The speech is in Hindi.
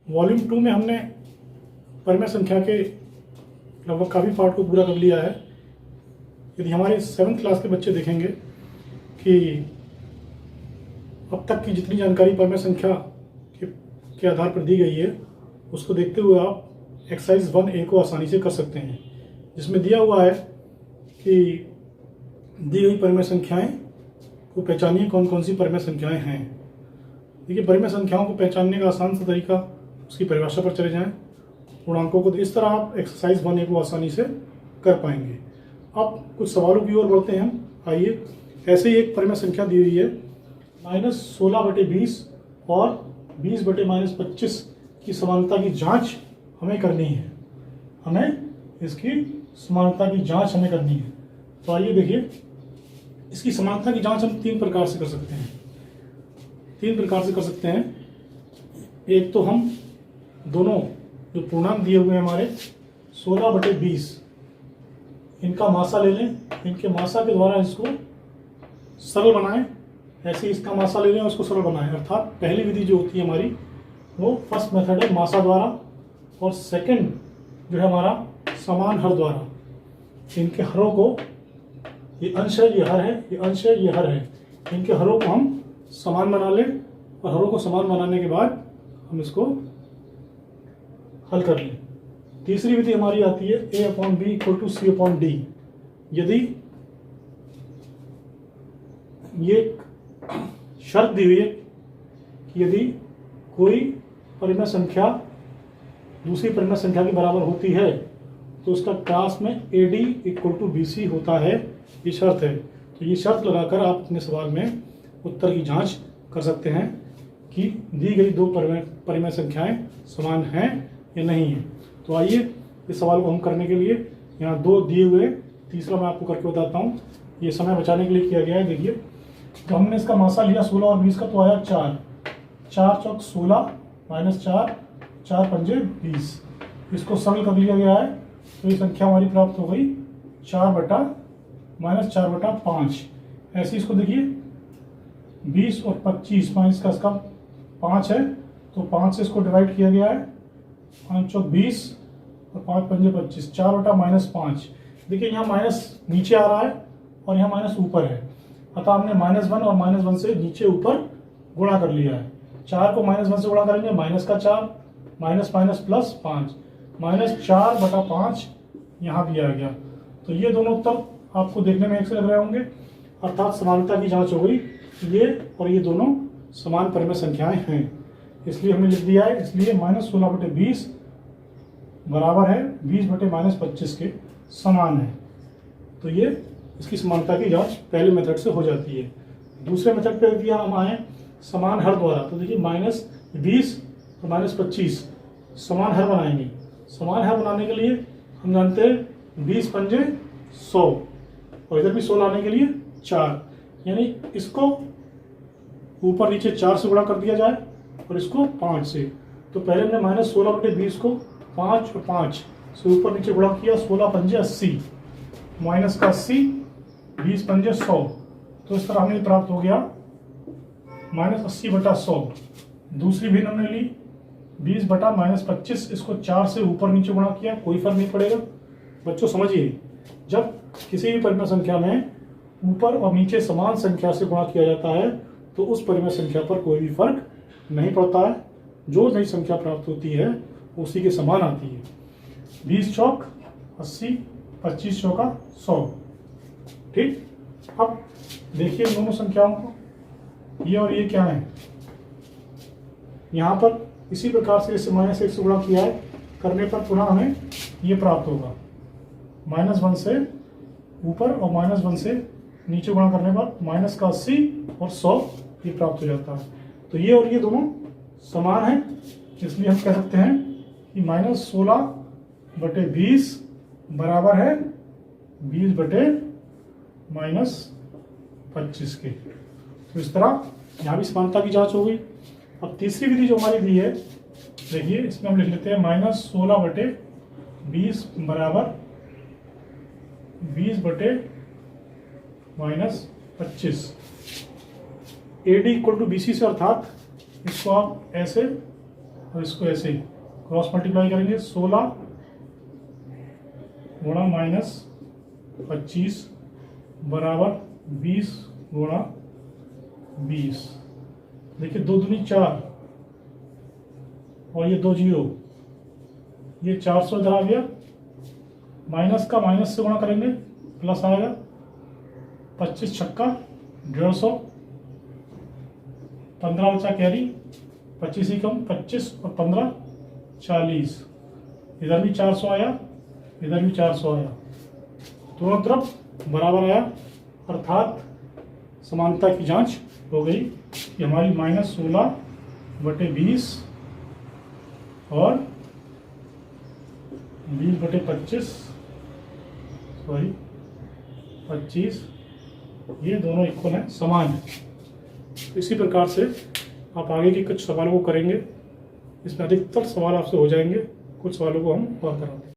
वॉल्यूम 2 में हमने परिमेय संख्या के लगभग काफ़ी पार्ट को पूरा कर लिया है। यदि हमारे 7th क्लास के बच्चे देखेंगे कि अब तक की जितनी जानकारी परिमेय संख्या के आधार पर दी गई है, उसको देखते हुए आप एक्सरसाइज 1A को आसानी से कर सकते हैं, जिसमें दिया हुआ है कि दी गई परिमेय संख्याएं को पहचानिए कौन कौन सी परिमेय संख्याएं हैं। देखिए, परिमेय संख्याओं को पहचानने का आसान सा तरीका, उसकी परिभाषा पर चले जाएं। पूर्णांकों को इस तरह आप एक्सरसाइज 1A को आसानी से कर पाएंगे। अब कुछ सवालों की ओर बढ़ते हैं हम। आइए, ऐसे ही एक परिमेय संख्या दी हुई है -16/20 और 20/-25 की समानता की जांच हमें करनी है। हमें इसकी समानता की जांच हमें करनी है। तो आइए देखिए, इसकी समानता की जांच हम 3 प्रकार से कर सकते हैं। 3 प्रकार से कर सकते हैं। एक तो हम दोनों जो पूर्णांक दिए हुए हैं हमारे 16/20, इनका मासा ले लें, इनके मासा के द्वारा इसको सरल बनाएं। ऐसे इसका मासा ले लें और उसको सरल बनाएं। अर्थात पहली विधि जो होती है हमारी, वो फर्स्ट मेथड है मासा द्वारा, और सेकंड जो है हमारा समान हर द्वारा। इनके हरों को, ये अंश है, ये हर है, ये अंश है, ये हर है, इनके हरों को हम समान बना लें और हरों को समान बनाने के बाद हम इसको हल कर लें। तीसरी विधि हमारी आती है A/B = C/D। यदि ये शर्त दी हुई है कि यदि कोई परिमेय संख्या दूसरी परिमेय संख्या के बराबर होती है तो उसका क्लास में AD = BC होता है, ये शर्त है। तो ये शर्त लगाकर आप अपने सवाल में उत्तर की जांच कर सकते हैं कि दी गई दो परिमेय संख्याएं समान हैं या नहीं है। तो आइए, इस सवाल को हम करने के लिए यहाँ 2 दिए हुए, तीसरा मैं आपको करके बताता हूँ। ये समय बचाने के लिए किया गया है। देखिए, तो हमने इसका मासा लिया 16 और 20 का, तो आया 4। 4 चौक 16 -4, 4 पंजे 20। इसको सरल कर लिया गया है, तो ये संख्या हमारी प्राप्त हो गई 4/-5। ऐसे इसको देखिए, 20 और 25 माइनस का इसका 5 है, तो 5 से इसको डिवाइड किया गया है। 5 चौक 20 और 5 पंजे 25, 4/-5। देखिए, यहाँ माइनस नीचे आ रहा है और यहाँ माइनस ऊपर है, अतः हमने -1 और -1 से नीचे ऊपर गुणा कर लिया है। 4 को -1 से गुणा करेंगे, माइनस का 4, माइनस माइनस प्लस 5, -4/5 यहाँ दिया गया। तो ये दोनों उत्तर आपको देखने में एक से लग रहे होंगे, अर्थात समानता की जांच हो गई। ये और ये दोनों समान परिमेय संख्याएं हैं, इसलिए हमने लिख दिया है। इसलिए -16/20 बराबर है 20/-25 के समान है। तो ये इसकी समानता की जांच पहले मेथड से हो जाती है। दूसरे मेथड पे यदि हम आए समान हर द्वारा, तो देखिए -20 और -25 समान हर बनाएंगे। समान हर बनाने के लिए हम जानते हैं 20 पंजे 100 और इधर भी 100 लाने के लिए 4, यानी इसको ऊपर नीचे 4 से गुणा कर दिया जाए और इसको 5 से। तो पहले हमने -16/20 को 5 और 5 से ऊपर नीचे गुणा किया, 16 पंजे 80, माइनस का 80, 20 पंजे 100। तो इस तरह हमें प्राप्त हो गया -80/100। दूसरी भी हमने ली 20/-25, इसको 4 से ऊपर नीचे गुणा किया, कोई फर्क नहीं पड़ेगा। बच्चों समझिए, जब किसी भी परिमेय संख्या में ऊपर और नीचे समान संख्या से गुणा किया जाता है तो उस परिमेय संख्या पर कोई भी फर्क नहीं पड़ता है। जो नई संख्या प्राप्त होती है उसी के समान आती है। 20 चौक 80, 25 चौका 100। ठीक, अब देखिए दोनों संख्याओं को, ये और ये क्या है। यहाँ पर इसी प्रकार से इसे -1 से गुणा किया है, करने पर पुनः हमें ये प्राप्त होगा। -1 से ऊपर और -1 से नीचे गुणा करने पर माइनस का 80 और 100 ये प्राप्त हो जाता है। तो ये और ये दोनों समान हैं, इसलिए हम कह सकते हैं कि -16/20 बराबर है 20/-25 के। तो इस तरह यहाँ भी समानता की जांच हो गई। अब तीसरी विधि जो हमारी दी है, देखिए इसमें हम लिख लेते हैं -16/20 बराबर 20/-25। AD = BC से, अर्थात इसको आप ऐसे और इसको ऐसे क्रॉस मल्टीप्लाई करेंगे 16 गुणा -25 बराबर 20 गुणा 20। देखिए 2 दूनी 4 और ये 2 जीरो, ये 400 इधर आ गया, माइनस का माइनस से गुणा करेंगे प्लस आएगा, 25 छक्का 150, 15 बचा कैरी, 25 ही कम 25 और 15 40, इधर भी 400 आया, इधर भी 400 आया, दोनों तरफ बराबर आया, अर्थात समानता की जांच हो गई कि हमारी -16/20 और 20/25 सॉरी 25 ये दोनों इक्वल हैं, समान है। इसी प्रकार से आप आगे के कुछ सवालों को करेंगे, इसमें अधिकतर सवाल आपसे हो जाएंगे, कुछ सवालों को हम और कराएंगे।